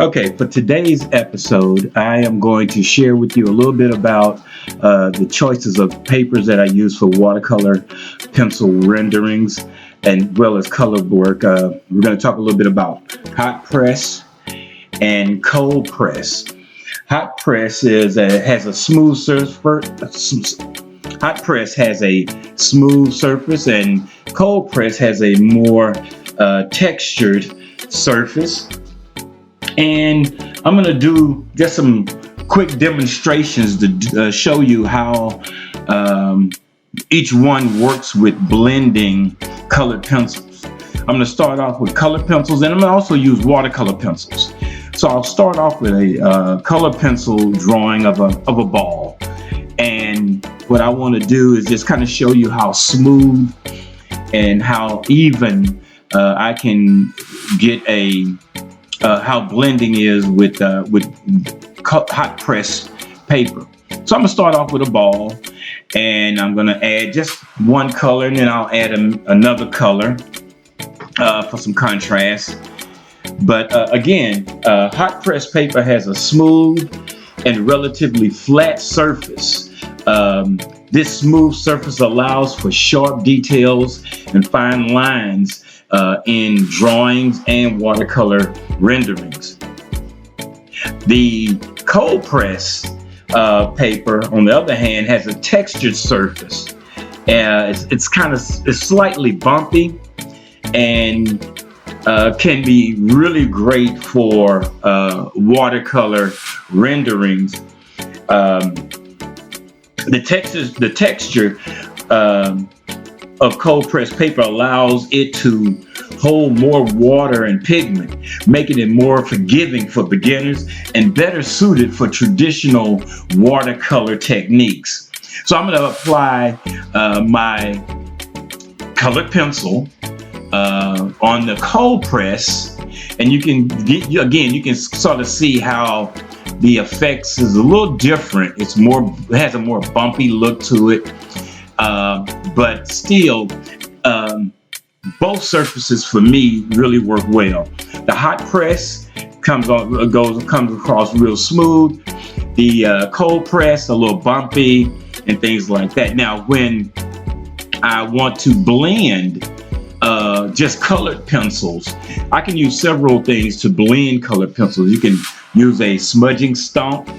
Okay, for today's episode, I am going to share with you a little bit about the choices of papers that I use for watercolor pencil renderings and well as color work. We're going to talk a little bit about hot press and cold press. Hot press has a smooth surface. Hot press has a smooth surface, and cold press has a more textured surface. And I'm going to do just some quick demonstrations to show you how each one works with blending colored pencils. I'm going to start off with colored pencils, and I'm going to also use watercolor pencils. So I'll start off with a color pencil drawing of a ball. And what I want to do is just kind of show you how smooth and how even I can get how blending is with hot press paper. So I'm gonna start off with a ball, and I'm gonna add just one color, and then I'll add another color for some contrast. But again, hot press paper has a smooth and relatively flat surface. This smooth surface allows for sharp details and fine lines in drawings and watercolor renderings. The cold press paper, on the other hand, has a textured surface. It's slightly bumpy and can be really great for watercolor renderings. The texture of cold press paper allows it to hold more water and pigment, making it more forgiving for beginners and better suited for traditional watercolor techniques. So I'm going to apply my colored pencil on the cold press, and you can sort of see how the effects is a little different. It has a more bumpy look to it. But still, both surfaces for me really work well. The hot press comes across real smooth. The cold press a little bumpy and things like that. Now, when I want to blend just colored pencils, I can use several things to blend colored pencils. You can use a smudging stump.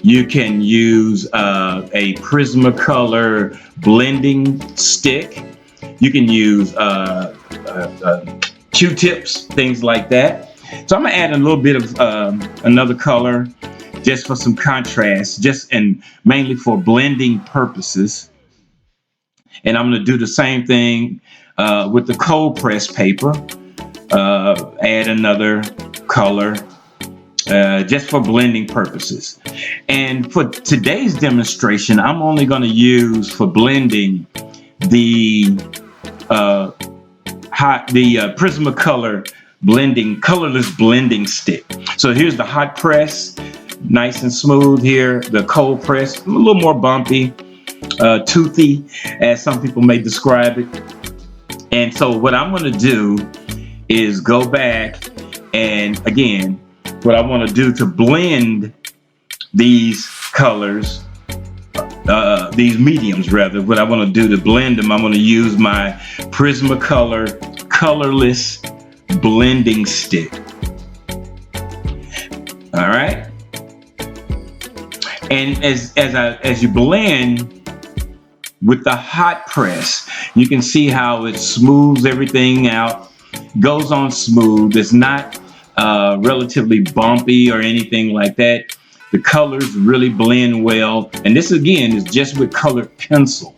You can use a Prismacolor blending stick. You can use Q-tips, things like that. So I'm gonna add a little bit of another color just for some contrast, and mainly for blending purposes. And I'm gonna do the same thing with the cold press paper. Add another color. Just for blending purposes. And for today's demonstration, I'm only going to use for blending the Prismacolor colorless blending stick. So here's the hot press, nice and smooth here. The cold press, a little more bumpy, toothy, as some people may describe it. And so what I'm going to do is go back, and again, what I want to do to blend these colors, these mediums rather, what I want to do to blend them, I'm going to use my Prismacolor colorless blending stick. All right. And as you blend with the hot press, you can see how it smooths everything out, goes on smooth. It's not relatively bumpy or anything like that. The colors really blend well, and this again is just with colored pencil.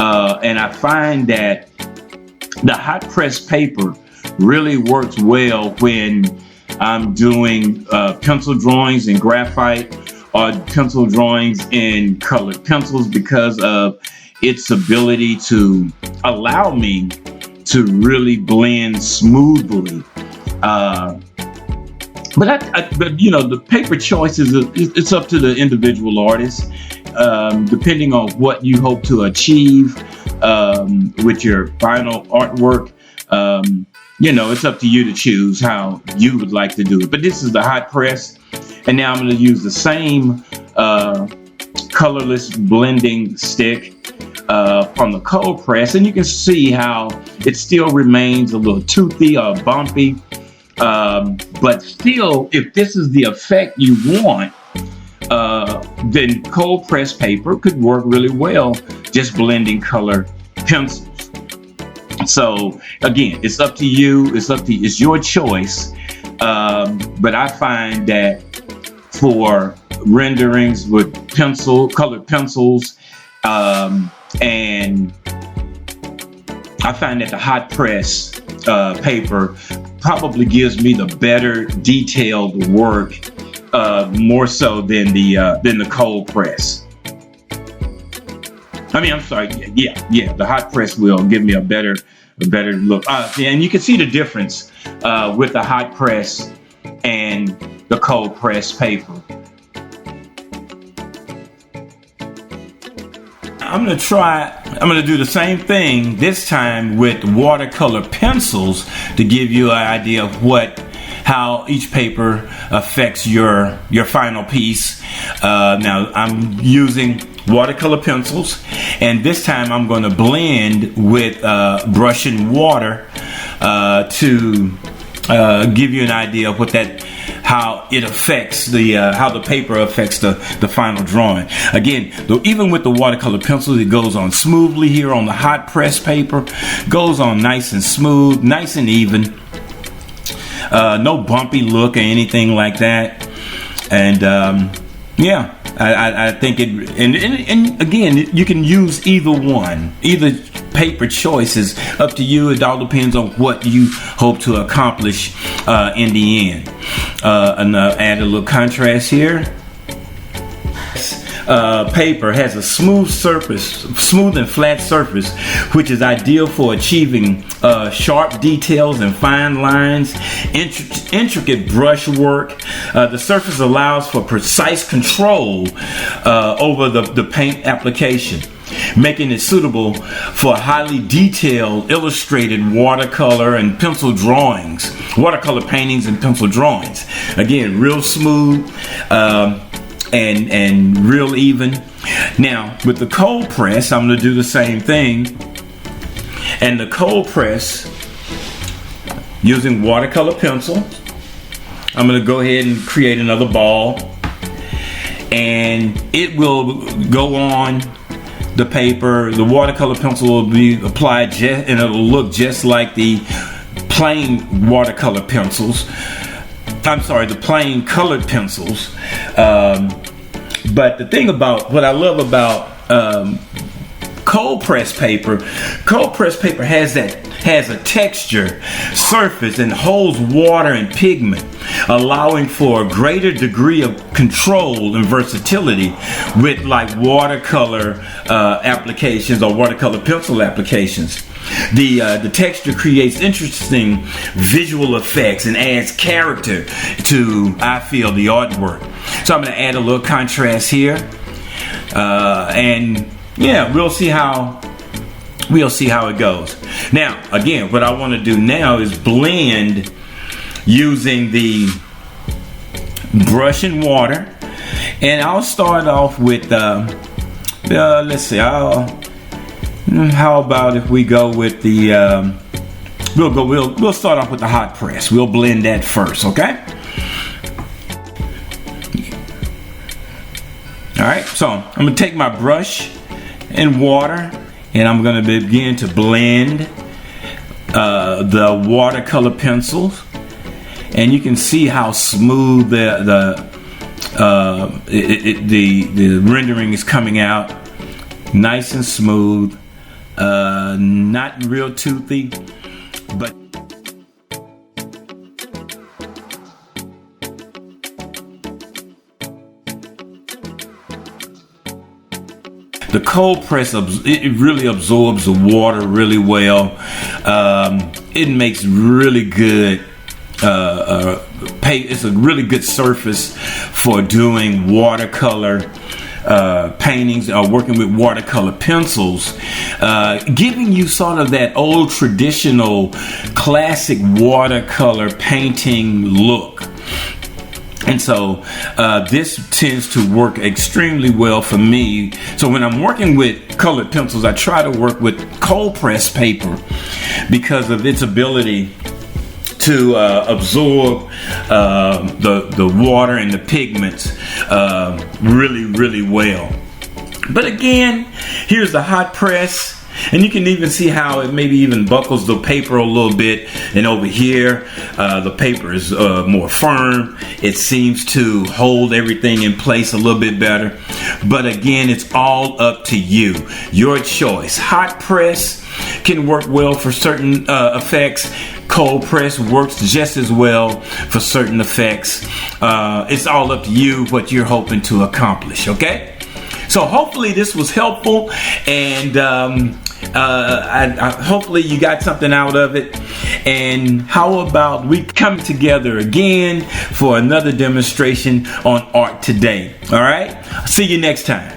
And I find that the hot press paper really works well when I'm doing pencil drawings in graphite or pencil drawings in colored pencils, because of its ability to allow me to really blend smoothly. But you know, the paper choices, it's up to the individual artist, depending on what you hope to achieve with your final artwork. it's up to you to choose how you would like to do it. But this is the hot press. And now I'm going to use the same colorless blending stick from the cold press. And you can see how it still remains a little toothy or bumpy. But still, if this is the effect you want, then cold press paper could work really well, just blending color pencils. So again, it's up to you. It's your choice. But I find that for renderings with colored pencils, and I find that the hot press paper probably gives me the better detailed work, more so than the cold press. I'm sorry. Yeah. The hot press will give me a better look. And you can see the difference with the hot press and the cold press paper. I'm gonna do the same thing this time with watercolor pencils to give you an idea of how each paper affects your final piece. Now I'm using watercolor pencils, and this time I'm going to blend with brush and water to give you an idea of how it affects how the paper affects the final drawing. Again, even with the watercolor pencils, it goes on smoothly. Here on the hot press paper, goes on nice and smooth, nice and even. No bumpy look or anything like that. And I think it, and again, you can use either paper choice is up to you. It all depends on what you hope to accomplish in the end. And add a little contrast here. Paper has a smooth and flat surface, which is ideal for achieving sharp details and fine lines, intricate brush work. The surface allows for precise control over the paint application, making it suitable for highly detailed illustrated watercolor paintings and pencil drawings. Again, real smooth and real even. Now with the cold press, I'm going to do the same thing. And the cold press, using watercolor pencil, I'm going to go ahead and create another ball, and it will go on the paper. The watercolor pencil will be applied and it'll look just like the plain watercolor pencils. The plain colored pencils. But the thing about what I love about cold press paper has a texture surface and holds water and pigment, allowing for a greater degree of control and versatility with like watercolor applications or watercolor pencil applications. The texture creates interesting visual effects and adds character to, I feel, the artwork. So I'm going to add a little contrast here, and we'll see how it goes. Now, again, what I want to do now is blend using the brush and water, and I'll start off with let's see. How about if we go with the we'll start off with the hot press. We'll blend that first, okay? All right, so I'm gonna take my brush and water, and I'm gonna begin to blend the watercolor pencils, and you can see how smooth the rendering is coming out, nice and smooth. Not real toothy, but the cold press, it really absorbs the water really well. It makes really good it's a really good surface for doing watercolor paintings or working with watercolor pencils, giving you sort of that old traditional classic watercolor painting look. And so this tends to work extremely well for me. So when I'm working with colored pencils, I try to work with cold press paper because of its ability to absorb the water and the pigments really, really well. But again, here's the hot press. And you can even see how it maybe even buckles the paper a little bit. And over here, the paper is more firm. It seems to hold everything in place a little bit better. But again, it's all up to you. Your choice. Hot press can work well for certain effects. Cold press works just as well for certain effects. It's all up to you what you're hoping to accomplish, okay? So hopefully this was helpful, and hopefully you got something out of it. And how about we come together again for another demonstration on art today? All right, see you next time.